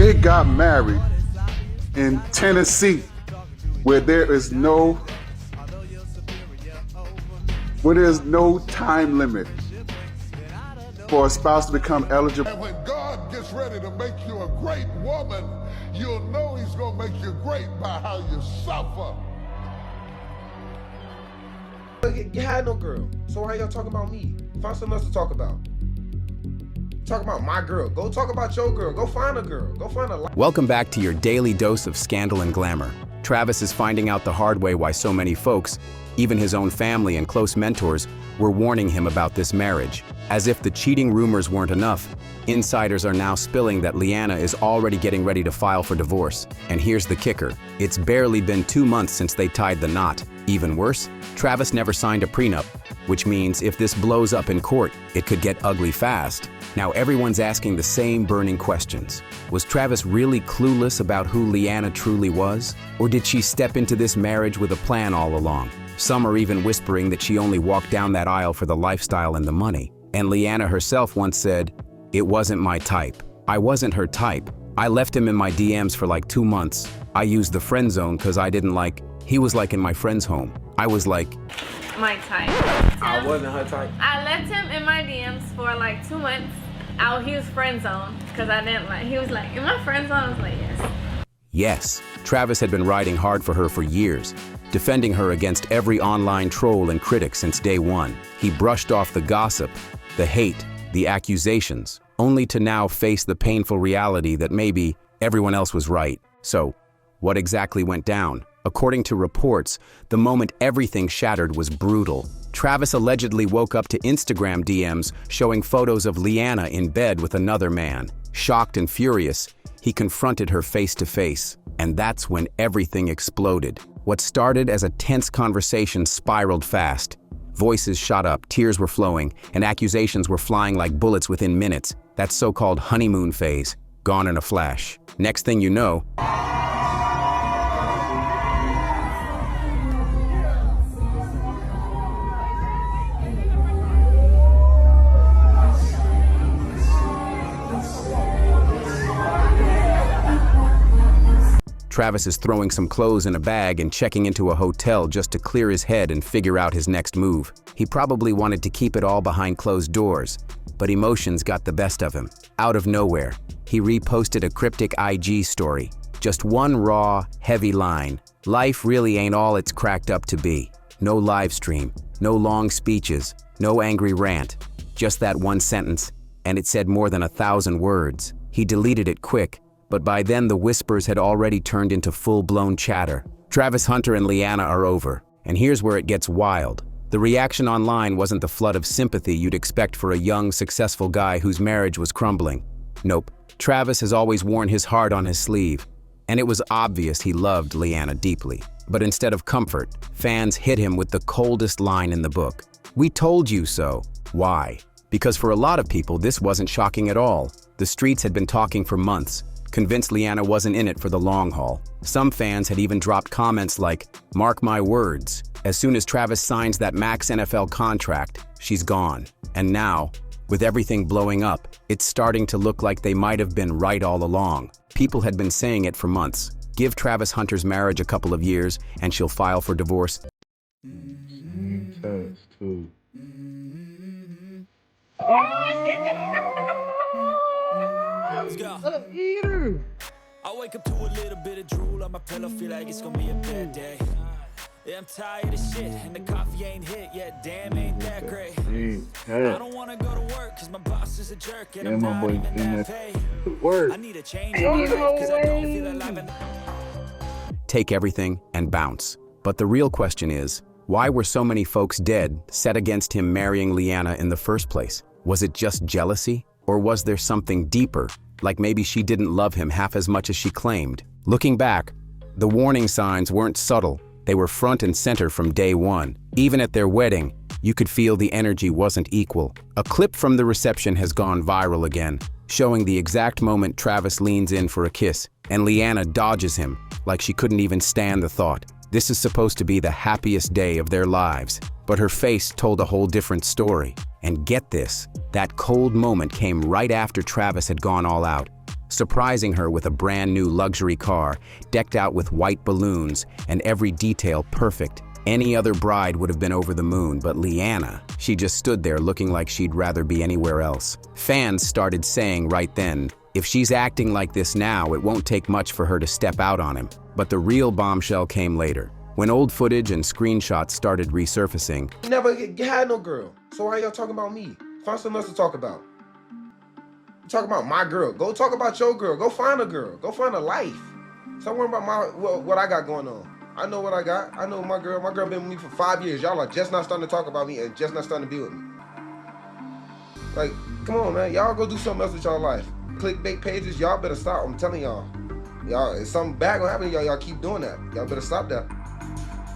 They got married in Tennessee, where there's no time limit for a spouse to become eligible. And when God gets ready to make you a great woman, you'll know he's going to make you great by how you suffer. You had no girl, so why y'all talking about me? Find something else to talk about. Talk about my girl. Go talk about your girl. Go find a girl. Go find a life. Welcome back to your daily dose of scandal and glamour. Travis is finding out the hard way why so many folks, even his own family and close mentors, were warning him about this marriage. As if the cheating rumors weren't enough, insiders are now spilling that Leanna is already getting ready to file for divorce. And here's the kicker. It's barely been 2 months since they tied the knot. Even worse, Travis never signed a prenup, which means if this blows up in court, it could get ugly fast. Now everyone's asking the same burning questions. Was Travis really clueless about who Leanna truly was? Or did she step into this marriage with a plan all along? Some are even whispering that she only walked down that aisle for the lifestyle and the money. And Leanna herself once said, "It wasn't my type. I wasn't her type. I left him in my DMs for like 2 months. I used the friend zone because I didn't like, he was like in my friend's home. I was like, my type. I wasn't her type. I left him in my DMs for like 2 months. He was friend zone because I didn't like, he was like, in my friend zone? I was like, yes. yes. Travis had been riding hard for her for years, defending her against every online troll and critic since day one. He brushed off the gossip, the hate, the accusations, only to now face the painful reality that maybe everyone else was right. So, what exactly went down? According to reports, the moment everything shattered was brutal. Travis allegedly woke up to Instagram DMs showing photos of Leanna in bed with another man. Shocked and furious, he confronted her face to face, and that's when everything exploded. What started as a tense conversation spiraled fast. Voices shot up, tears were flowing, and accusations were flying like bullets within minutes. That so-called honeymoon phase, gone in a flash. Next thing you know, Travis is throwing some clothes in a bag and checking into a hotel just to clear his head and figure out his next move. He probably wanted to keep it all behind closed doors, but emotions got the best of him. Out of nowhere, he reposted a cryptic IG story. Just one raw, heavy line. Life really ain't all it's cracked up to be. No live stream, no long speeches, no angry rant. Just that one sentence, and it said more than 1,000 words. He deleted it quick, but by then the whispers had already turned into full-blown chatter. Travis Hunter and Leanna are over, and here's where it gets wild. The reaction online wasn't the flood of sympathy you'd expect for a young, successful guy whose marriage was crumbling. Nope, Travis has always worn his heart on his sleeve, and it was obvious he loved Leanna deeply. But instead of comfort, fans hit him with the coldest line in the book. "We told you so." Why? Because for a lot of people, this wasn't shocking at all. The streets had been talking for months, convinced Leanna wasn't in it for the long haul. Some fans had even dropped comments like, "Mark my words, as soon as Travis signs that max NFL contract, she's gone." And now, with everything blowing up, it's starting to look like they might have been right all along. People had been saying it for months. Give Travis Hunter's marriage a couple of years and she'll file for divorce. Let's go. I wake up to a little bit of drool on my pillow, feel like it's gonna be a bad day. Yeah, I'm tired of shit, and the coffee ain't hit yet, damn, ain't that great. I don't wanna go to work, cause my boss is a jerk, and I'm not even that paid. I need a change in my life, cause I don't feel alive. Take everything and bounce. But the real question is, why were so many folks dead set against him marrying Leanna in the first place? Was it just jealousy? Or was there something deeper, like maybe she didn't love him half as much as she claimed? Looking back, the warning signs weren't subtle. They were front and center from day one. Even at their wedding, you could feel the energy wasn't equal. A clip from the reception has gone viral again, showing the exact moment Travis leans in for a kiss, and Leanna dodges him like she couldn't even stand the thought. This is supposed to be the happiest day of their lives, but her face told a whole different story. And get this, that cold moment came right after Travis had gone all out. surprising her with a brand new luxury car, decked out with white balloons and every detail perfect. Any other bride would have been over the moon, but Leanna, she just stood there looking like she'd rather be anywhere else. Fans started saying right then, if she's acting like this now, it won't take much for her to step out on him. But the real bombshell came later, when old footage and screenshots started resurfacing. You never had no girl, so why y'all talking about me? Find something else to talk about. Talk about my girl. Go talk about your girl. Go find a girl. Go find a life. Stop worrying about what I got going on. I know what I got. I know my girl. My girl been with me for 5 years. Y'all are just not starting to talk about me and just not starting to be with me. Like, come on, man. Y'all go do something else with y'all life. Clickbait pages, y'all better stop. I'm telling y'all. Y'all, if something bad gonna happen to y'all, y'all keep doing that. Y'all better stop that.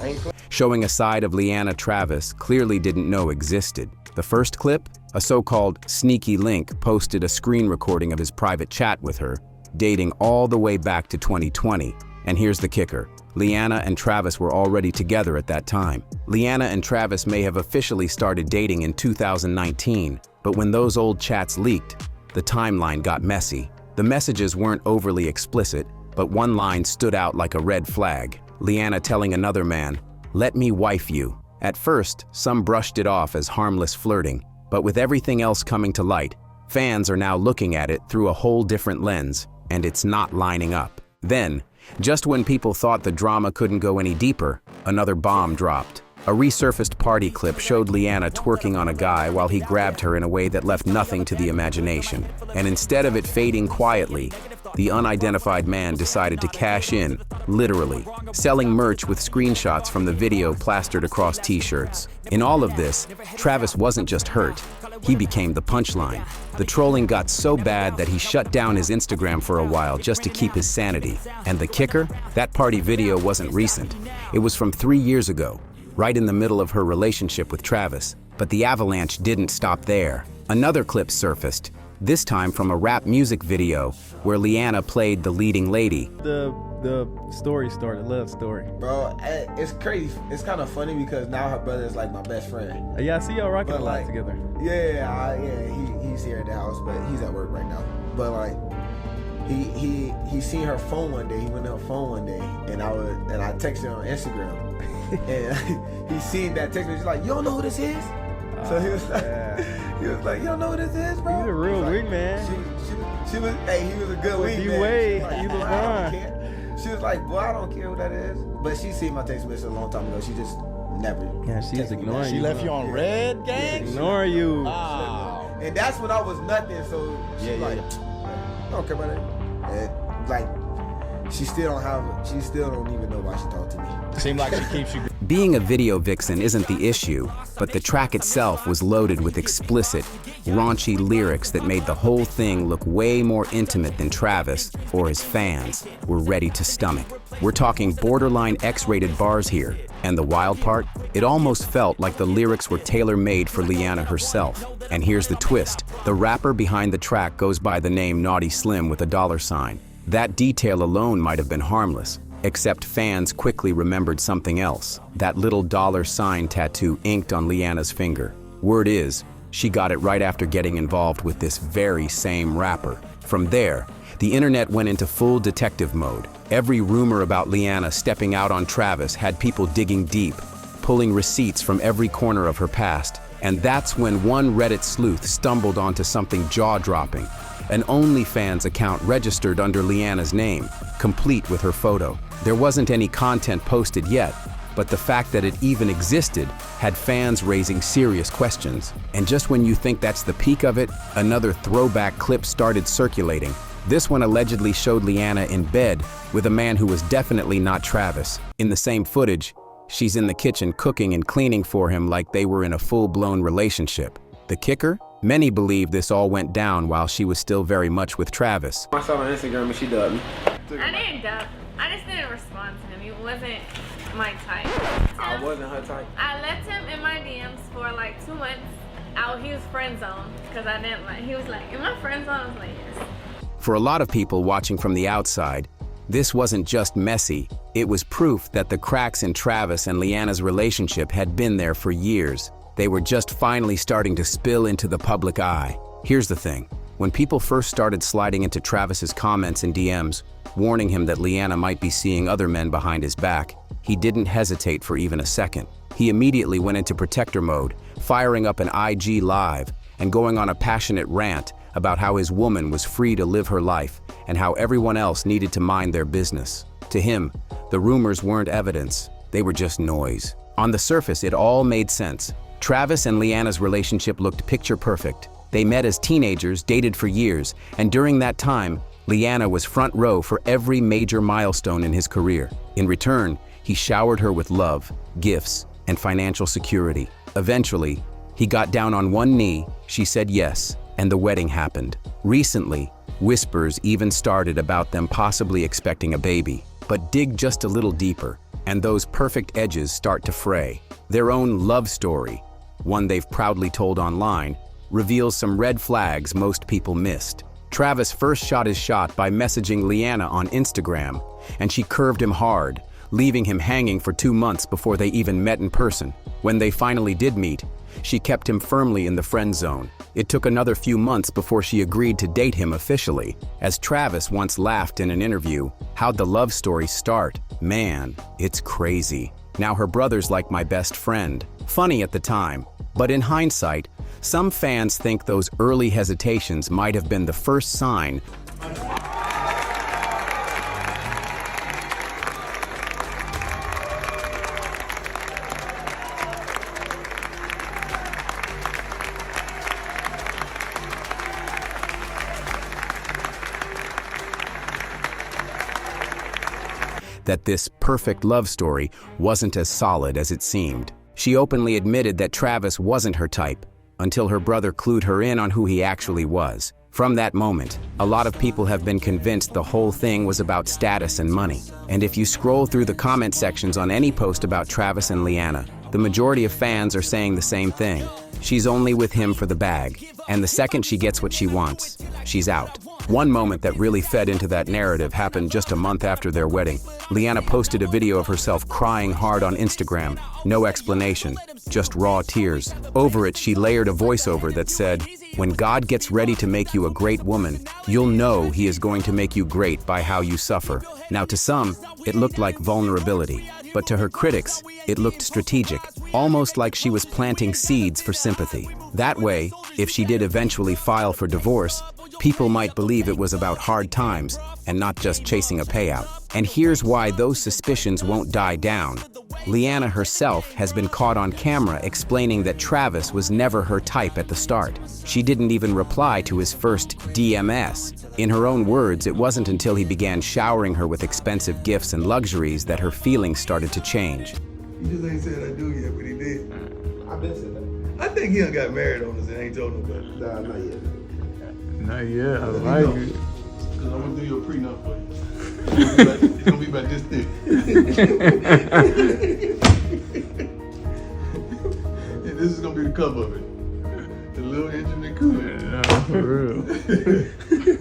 I ain't Showing a side of Leanna Travis clearly didn't know existed. The first clip, a so-called sneaky link posted a screen recording of his private chat with her, dating all the way back to 2020. And here's the kicker. Leanna and Travis were already together at that time. Leanna and Travis may have officially started dating in 2019, but when those old chats leaked, the timeline got messy. The messages weren't overly explicit, but one line stood out like a red flag. Leanna telling another man, "Let me wife you." At first, some brushed it off as harmless flirting, but with everything else coming to light, fans are now looking at it through a whole different lens, and it's not lining up. Then, just when people thought the drama couldn't go any deeper, another bomb dropped. A resurfaced party clip showed Leanna twerking on a guy while he grabbed her in a way that left nothing to the imagination. And instead of it fading quietly, the unidentified man decided to cash in, literally, selling merch with screenshots from the video plastered across t-shirts. In all of this, Travis wasn't just hurt, he became the punchline. The trolling got so bad that he shut down his Instagram for a while just to keep his sanity. And the kicker? That party video wasn't recent. It was from 3 years ago, right in the middle of her relationship with Travis. But the avalanche didn't stop there. Another clip surfaced, this time from a rap music video where Leanna played the leading lady. The story started, love story. Bro, it's crazy. It's kind of funny because now her brother is like my best friend. Yeah, I see y'all rocking a lot like, together. Yeah, he's here at the house, but he's at work right now. But like, he seen her phone one day. He went to her phone one day, and I texted her on Instagram, and he seen that text. He's like, "You don't know who this is?" So he was like, "You don't know who this is, bro?" He's a real like, wing man. She was, hey, he was a good wing man. Wade, Like, he was I don't fine. care. She was like, "Boy, I don't care who that is." But she seen my text message a long time ago. She just never. Yeah, she's texted me ignoring back. you. She left you on red, gang? Ignore you. Wow. And that's when I was nothing. So she like, I don't care about it. And like, she still don't even know why she talked to me. Seems like she keeps you. Being a video vixen isn't the issue, but the track itself was loaded with explicit, raunchy lyrics that made the whole thing look way more intimate than Travis, or his fans, were ready to stomach. We're talking borderline X-rated bars here, and the wild part? It almost felt like the lyrics were tailor-made for Leanna herself. And here's the twist. The rapper behind the track goes by the name Naughty Slim with a $sign. That detail alone might have been harmless, except fans quickly remembered something else. That little $sign tattoo inked on Leanna's finger. Word is, she got it right after getting involved with this very same rapper. From there, the internet went into full detective mode. Every rumor about Leanna stepping out on Travis had people digging deep, pulling receipts from every corner of her past. And that's when one Reddit sleuth stumbled onto something jaw-dropping. An OnlyFans account registered under Leanna's name, complete with her photo. There wasn't any content posted yet, but the fact that it even existed had fans raising serious questions. And just when you think that's the peak of it, another throwback clip started circulating. This one allegedly showed Leanna in bed with a man who was definitely not Travis. In the same footage, she's in the kitchen cooking and cleaning for him like they were in a full-blown relationship. The kicker? Many believe this all went down while she was still very much with Travis. I saw her on Instagram and she dubbed me. I didn't dub. I just didn't respond to him. He wasn't my type. I wasn't her type. I left him in my DMs for like 2 months. He was friend zoned because I didn't like. He was like, "In my friend zone?" I was like, "Yes." For a lot of people watching from the outside, this wasn't just messy. It was proof that the cracks in Travis and Leanna's relationship had been there for years. They were just finally starting to spill into the public eye. Here's the thing. When people first started sliding into Travis's comments and DMs, warning him that Leanna might be seeing other men behind his back, he didn't hesitate for even a second. He immediately went into protector mode, firing up an IG live and going on a passionate rant about how his woman was free to live her life and how everyone else needed to mind their business. To him, the rumors weren't evidence, they were just noise. On the surface, it all made sense. Travis and Leanna's relationship looked picture perfect. They met as teenagers, dated for years, and during that time, Leanna was front row for every major milestone in his career. In return, he showered her with love, gifts, and financial security. Eventually, he got down on one knee, she said yes, and the wedding happened. Recently, whispers even started about them possibly expecting a baby. But dig just a little deeper, and those perfect edges start to fray. Their own love story, one they've proudly told online, reveals some red flags most people missed. Travis first shot his shot by messaging Leanna on Instagram, and she curved him hard, leaving him hanging for 2 months before they even met in person. When they finally did meet, she kept him firmly in the friend zone. It took another few months before she agreed to date him officially. As Travis once laughed in an interview, "How'd the love story start? Man, it's crazy. Now her brother's like my best friend." Funny at the time, but in hindsight, some fans think those early hesitations might have been the first sign that this perfect love story wasn't as solid as it seemed. She openly admitted that Travis wasn't her type, until her brother clued her in on who he actually was. From that moment, a lot of people have been convinced the whole thing was about status and money. And if you scroll through the comment sections on any post about Travis and Leanna, the majority of fans are saying the same thing. She's only with him for the bag, and the second she gets what she wants, she's out. One moment that really fed into that narrative happened just a month after their wedding. Leanna posted a video of herself crying hard on Instagram. No explanation, just raw tears. Over it, she layered a voiceover that said, "When God gets ready to make you a great woman, you'll know He is going to make you great by how you suffer." Now, to some, it looked like vulnerability, but to her critics, it looked strategic, almost like she was planting seeds for sympathy. That way, if she did eventually file for divorce, people might believe it was about hard times and not just chasing a payout. And here's why those suspicions won't die down. Leanna herself has been caught on camera explaining that Travis was never her type at the start. She didn't even reply to his first DMS. In her own words, it wasn't until he began showering her with expensive gifts and luxuries that her feelings started to change. He just ain't said I do yet, but he did. I've been saying that. I think he done got married on us and ain't told nobody. Nah, not yet. Not yet. I like it. Cause I'm gonna do your prenup for you. It's gonna be about this thick. And this is gonna be the cover of it. The little engine and cooler. Nah, for real.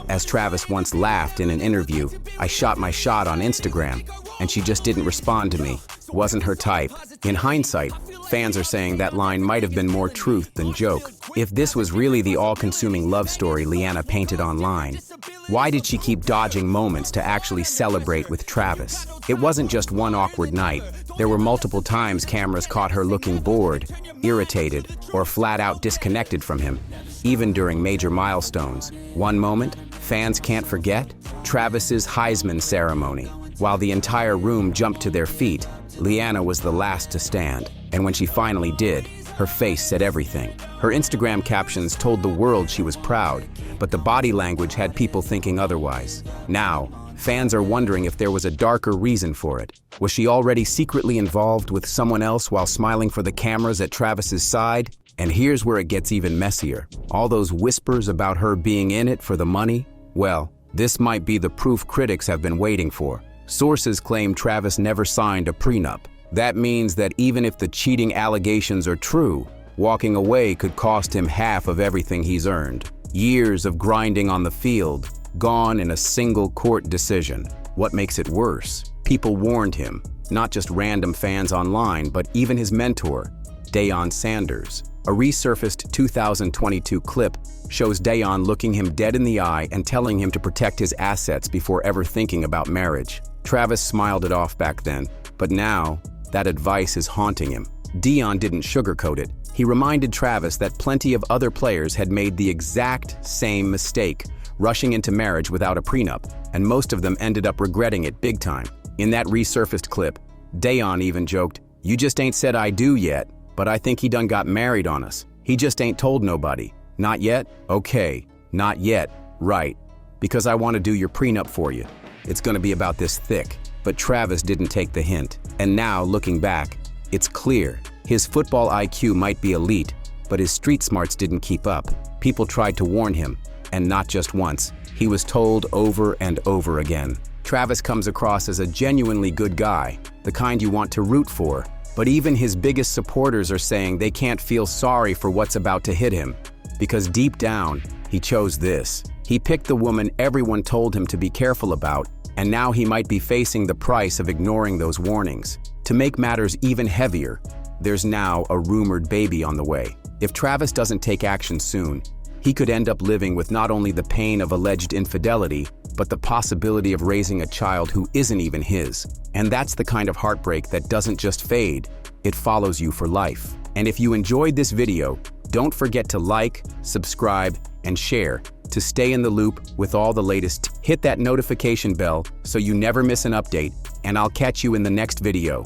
As Travis once laughed in an interview, "I shot my shot on Instagram, and she just didn't respond to me. Wasn't her type." In hindsight, fans are saying that line might have been more truth than joke. If this was really the all-consuming love story Leanna painted online, why did she keep dodging moments to actually celebrate with Travis? It wasn't just one awkward night. There were multiple times cameras caught her looking bored, irritated, or flat out disconnected from him, even during major milestones. One moment fans can't forget? Travis's Heisman ceremony. While the entire room jumped to their feet, Leanna was the last to stand, and when she finally did, her face said everything. Her Instagram captions told the world she was proud, but the body language had people thinking otherwise. Now, fans are wondering if there was a darker reason for it. Was she already secretly involved with someone else while smiling for the cameras at Travis's side? And here's where it gets even messier. All those whispers about her being in it for the money? Well, this might be the proof critics have been waiting for. Sources claim Travis never signed a prenup. That means that even if the cheating allegations are true, walking away could cost him half of everything he's earned. Years of grinding on the field, gone in a single court decision. What makes it worse? People warned him, not just random fans online, but even his mentor. Deion Sanders. A resurfaced 2022 clip shows Deion looking him dead in the eye and telling him to protect his assets before ever thinking about marriage. Travis smiled it off back then, but now that advice is haunting him. Deion didn't sugarcoat it. He reminded Travis that plenty of other players had made the exact same mistake, rushing into marriage without a prenup, and most of them ended up regretting it big time. In that resurfaced clip, Deion even joked, "You just ain't said I do yet, but I think he done got married on us. He just ain't told nobody. Not yet? Okay, not yet. Right. Because I want to do your prenup for you. It's gonna be about this thick." But Travis didn't take the hint. And now, looking back, it's clear. His football IQ might be elite, but his street smarts didn't keep up. People tried to warn him, and not just once. He was told over and over again. Travis comes across as a genuinely good guy, the kind you want to root for. But even his biggest supporters are saying they can't feel sorry for what's about to hit him, because deep down, he chose this. He picked the woman everyone told him to be careful about, and now he might be facing the price of ignoring those warnings. To make matters even heavier, there's now a rumored baby on the way. If Travis doesn't take action soon, he could end up living with not only the pain of alleged infidelity, but the possibility of raising a child who isn't even his. And that's the kind of heartbreak that doesn't just fade, it follows you for life. And if you enjoyed this video, don't forget to like, subscribe, and share to stay in the loop with all the latest. Hit that notification bell so you never miss an update, and I'll catch you in the next video.